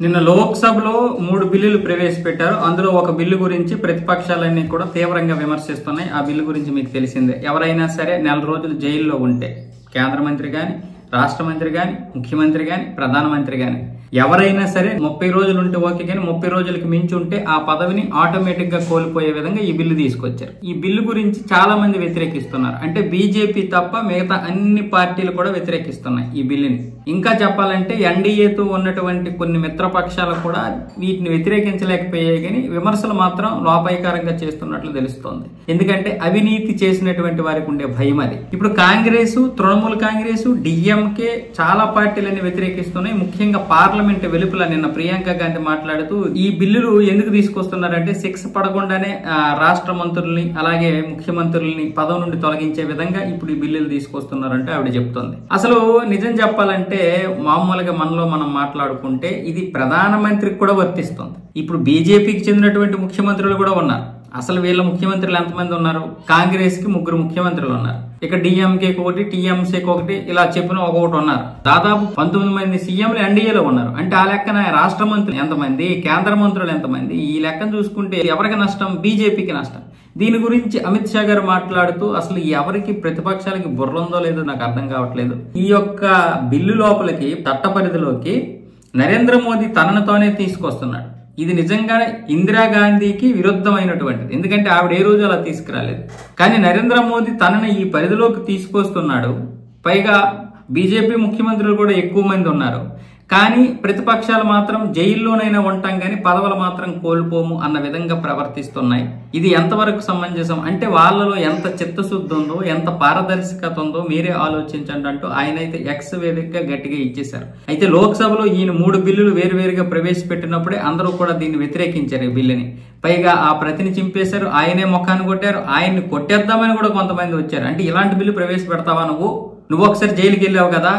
నిన్న లోక్సభలో 3 బిల్లులు ప్రవేశపెట్టారు. అందులో ఒక బిల్లు గురించి ప్రతిపక్షాలన్నీ కూడా తీవ్రంగా విమర్శిస్తున్నాయి. ఆ బిల్లు గురించి మీకు తెలిసిందే. ఎవరైనా సరే నెల రోజులు జైల్లో ఉంటే కేంద్ర మంత్రి గాని, రాష్ట్ర మంత్రి గాని, ముఖ్యమంత్రి గాని, ప్రధానమంత్రి గాని ఎవరైనా సరే 30 రోజులు ఉంటే ఓకే, కానీ 30 రోజులకి మించి ఉంటే ఆ పదవిని ఆటోమేటిక్ గా కోల్పోయే విధంగా ఈ బిల్లు తీసుకొచ్చారు. ఈ బిల్లు గురించి చాలా మంది వ్యతిరేకిస్తున్నారు. అంటే బీజేపీ తప్ప మిగతా అన్ని పార్టీలు కూడా వ్యతిరేకిస్తున్నాయి ఈ బిల్లుని. ఇంకా చెప్పాలంటే ఎన్డీఏతో ఉన్నటువంటి కొన్ని మిత్రపక్షాలు కూడా వీటిని వ్యతిరేకించలేకపోయాయి, కానీ విమర్శలు మాత్రం లోపాయికారంగా చేస్తున్నట్లు తెలుస్తోంది. ఎందుకంటే అవినీతి చేసినటువంటి వారికి ఉండే భయం అది. ఇప్పుడు కాంగ్రెస్, తృణమూల్ కాంగ్రెస్, డిఎంకే చాలా పార్టీలన్నీ వ్యతిరేకిస్తున్నాయి. ముఖ్యంగా పార్లమెంట్ వెలుపల నిన్న ప్రియాంక గాంధీ మాట్లాడుతూ ఈ బిల్లులు ఎందుకు తీసుకొస్తున్నారంటే శిక్ష పడకుండానే రాష్ట్ర మంత్రుల్ని అలాగే ముఖ్యమంత్రుల్ని పదవి నుండి తొలగించే విధంగా ఇప్పుడు ఈ బిల్లులు తీసుకొస్తున్నారంటే ఆవిడ చెప్తోంది. అసలు నిజం చెప్పాలంటే మామూలుగా మనలో మనం మాట్లాడుకుంటే ఇది ప్రధానమంత్రికి కూడా వర్తిస్తుంది. ఇప్పుడు బీజేపీకి చెందినటువంటి ముఖ్యమంత్రులు కూడా ఉన్నారు. అసలు వీళ్ళ ముఖ్యమంత్రులు ఎంతమంది ఉన్నారు? కాంగ్రెస్ కి 3 ముఖ్యమంత్రులు ఉన్నారు. ఇక డిఎంకేకి 1, టీఎంసీకి 1, ఇలా చెప్పిన ఒకటి ఉన్నారు. దాదాపు 19 మంది సీఎంలు ఎన్డీఏలో ఉన్నారు. అంటే ఆ లెక్కన రాష్ట్ర మంత్రులు ఎంతమంది, కేంద్ర మంత్రులు ఎంతమంది? ఈ లెక్కను చూసుకుంటే ఎవరికి నష్టం? బీజేపీకి నష్టం. దీని గురించి అమిత్ షా గారు మాట్లాడుతూ అసలు ఎవరికి ప్రతిపక్షాలకి బుర్ర ఉందో లేదో నాకు అర్థం కావట్లేదు. ఈ యొక్క బిల్లు లోపలికి చట్ట పరిధిలోకి నరేంద్ర మోదీ తనను తానే తీసుకొస్తున్నాడు. ఇది నిజంగానే ఇందిరాగాంధీకి విరుద్ధమైనటువంటిది. ఎందుకంటే ఆవిడ ఏ రోజు అలా తీసుకురాలేదు. కానీ నరేంద్ర మోదీ తనని ఈ పరిధిలోకి తీసుకొస్తున్నాడు. పైగా బీజేపీ ముఖ్యమంత్రులు కూడా ఎక్కువ మంది ఉన్నారు. కానీ ప్రతిపక్షాలు మాత్రం జైల్లోనైనా ఉంటాం కానీ పదవులు మాత్రం కోల్పోము అన్న విధంగా ప్రవర్తిస్తున్నాయి. ఇది ఎంతవరకు సమంజసం? అంటే వాళ్ళలో ఎంత చిత్తశుద్ధి ఉందో, ఎంత పారదర్శకత ఉందో మీరే ఆలోచించండి అంటూ ఆయన అయితే ఎక్స్ వేదికగా గట్టిగా ఇచ్చేశారు. అయితే లోక్సభలో ఈయన 3 బిల్లులు వేరువేరుగా ప్రవేశపెట్టినప్పుడే అందరూ కూడా దీన్ని వ్యతిరేకించారు ఈ బిల్లుని. పైగా ఆ ప్రతిని చింపేశారు, ఆయనే ముఖాన్ని కొట్టారు, ఆయన్ని కొట్టేద్దామని కూడా కొంతమంది వచ్చారు. అంటే ఇలాంటి బిల్లు ప్రవేశపెడతావా నువ్వు ఒకసారి జైలుకి వెళ్ళావు కదా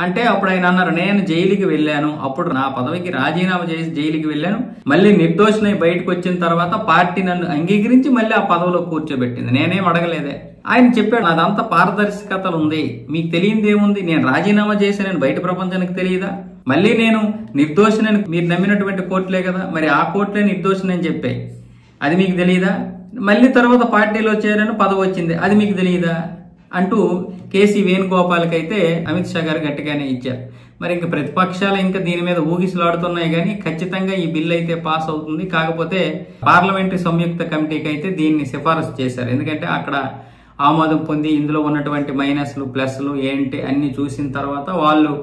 అంటే అప్పుడు ఆయన అన్నారు, నేను జైలుకి వెళ్ళాను, అప్పుడు నా పదవికి రాజీనామా చేసి జైలుకి వెళ్ళాను, మళ్ళీ నిర్దోషినై బయటకు వచ్చిన తర్వాత పార్టీ నన్ను అంగీకరించి మళ్ళీ ఆ పదవిలో కూర్చోబెట్టింది, నేనేం అడగలేదే. ఆయన చెప్పాడు నాదంతా పారదర్శకతలు ఉంది, మీకు తెలియంది ఏముంది, నేను రాజీనామా చేసి నేను బయట ప్రపంచానికి తెలియదా, మళ్ళీ నేను నిర్దోషినని మీరు నమ్మినటువంటి కోర్టులే కదా, మరి ఆ కోర్టులే నిర్దోషినని చెప్పాయి, అది మీకు తెలియదా, మళ్ళీ తర్వాత పార్టీలో చేరని పదవి వచ్చింది, అది మీకు తెలియదా అంటూ కేసీ వేణుగోపాల్కి అయితే అమిత్ షా గారు గట్టిగానే ఇచ్చారు. మరి ఇంకా ప్రతిపక్షాలు ఇంకా దీని మీద ఊగిసలాడుతున్నాయి, కానీ ఖచ్చితంగా ఈ బిల్ అయితే పాస్ అవుతుంది. కాకపోతే పార్లమెంటరీ సంయుక్త కమిటీకి అయితే దీన్ని సిఫారసు చేశారు. ఎందుకంటే అక్కడ ఆమోదం పొంది ఇందులో ఉన్నటువంటి మైనస్లు ప్లస్లు ఏంటి అన్ని చూసిన తర్వాత వాళ్ళు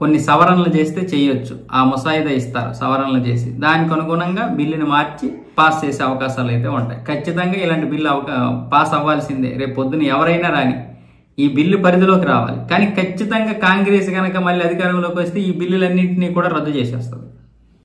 కొన్ని సవరణలు చేస్తే చేయొచ్చు, ఆ ముసాయిదా ఇస్తారు సవరణలు చేసి, దానికి అనుగుణంగా బిల్లుని మార్చి పాస్ చేసే అవకాశాలు అయితే ఉంటాయి. ఖచ్చితంగా ఇలాంటి బిల్లు పాస్ అవ్వాల్సిందే. రేపు పొద్దున ఎవరైనా రాని ఈ బిల్లు పరిధిలోకి రావాలి. కానీ ఖచ్చితంగా కాంగ్రెస్ కనుక మళ్ళీ అధికారంలోకి వస్తే ఈ బిల్లులన్నింటినీ కూడా రద్దు చేసేస్తుంది.